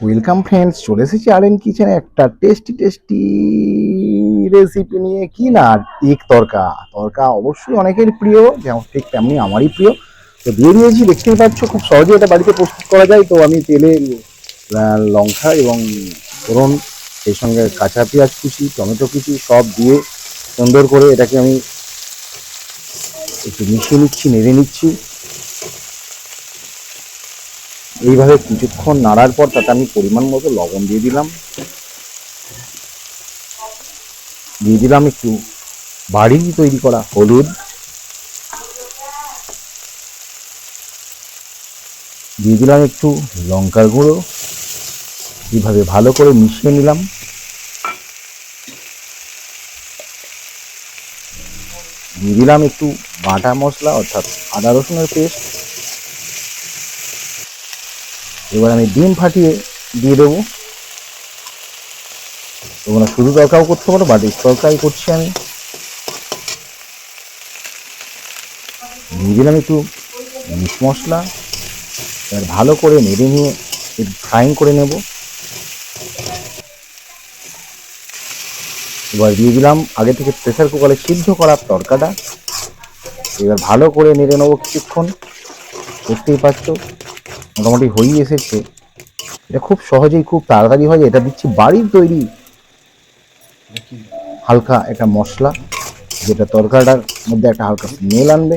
Welcome friends, চলে এসেছি R কিচেনে একটা টেস্টি টেস্টি রেসিপি নিয়ে। কি না, এগ তড়কা। তড়কা অবশ্যই অনেকের প্রিয়, যেমন ঠিক তেমনি আমারই প্রিয়। তো দিয়ে দিয়েছি, দেখতেই পাচ্ছ খুব সহজে এটা বাড়িতে প্রস্তুত করা যায়। তো আমি তেলে লঙ্কা এবং ফোড়ন, সেই সঙ্গে কাঁচা পেঁয়াজ কুচি, টমেটো কুচি সব দিয়ে সুন্দর করে এটাকে আমি একটু মিশিয়ে নিচ্ছি, নেড়ে নিচ্ছি। এইভাবে কিছুক্ষণ নাড়ার পর তাতে আমি পরিমাণ মতো লবণ দিয়ে দিলাম। দিয়ে দিলাম একটু বাড়ির তৈরি করা হলুদ, দিয়ে দিলাম একটু লঙ্কার গুঁড়ো। এইভাবে ভালো করে মিশিয়ে নিলাম। দিয়ে দিলাম একটু বাটা মশলা, অর্থাৎ আদা রসুনের পেস্ট। এবার আমি ডিম ফাটিয়ে দিয়ে দেবো। তোমরা শুধু তরকাও করতে পারো, বাটির তরকারি করছি আমি। দিয়ে দিলাম একটু মিট মশলা। এবার ভালো করে নেড়ে নিয়ে একটু ফ্রাইং করে নেব। এবার দিয়ে দিলাম আগে থেকে প্রেসার কুকারে সিদ্ধ করা তরকাটা। এবার ভালো করে নেড়ে নেবো কিছুক্ষণ। দেখতেই পাচ্ছ মোটামুটি হয়েই এসেছে। এটা খুব সহজেই, খুব তাড়াতাড়ি হয়। এটা দিচ্ছি বাড়ির তৈরি হালকা একটা মশলা, যেটা তরকারিটার মধ্যে একটা হালকা স্মেল আনবে।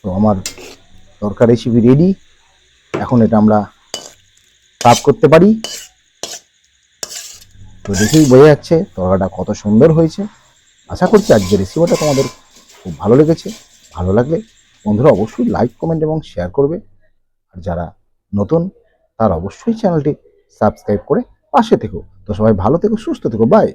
তো আমার তরকারি রেসিপি রেডি। এখন এটা আমরা সার্ভ করতে পারি। তো দেখেই বোঝা যাচ্ছে তরকারিটা কত সুন্দর হয়েছে। আশা করছি আজকের রেসিপিটা তোমাদের খুব ভালো লেগেছে। ভালো লাগলে বন্ধুরা অবশ্যই লাইক, কমেন্ট এবং শেয়ার করবে। আর যারা নতুন তারা অবশ্যই চ্যানেলটি সাবস্ক্রাইব করে পাশে থেকো। তো সবাই ভালো থেকো, সুস্থ থেকো, বাই।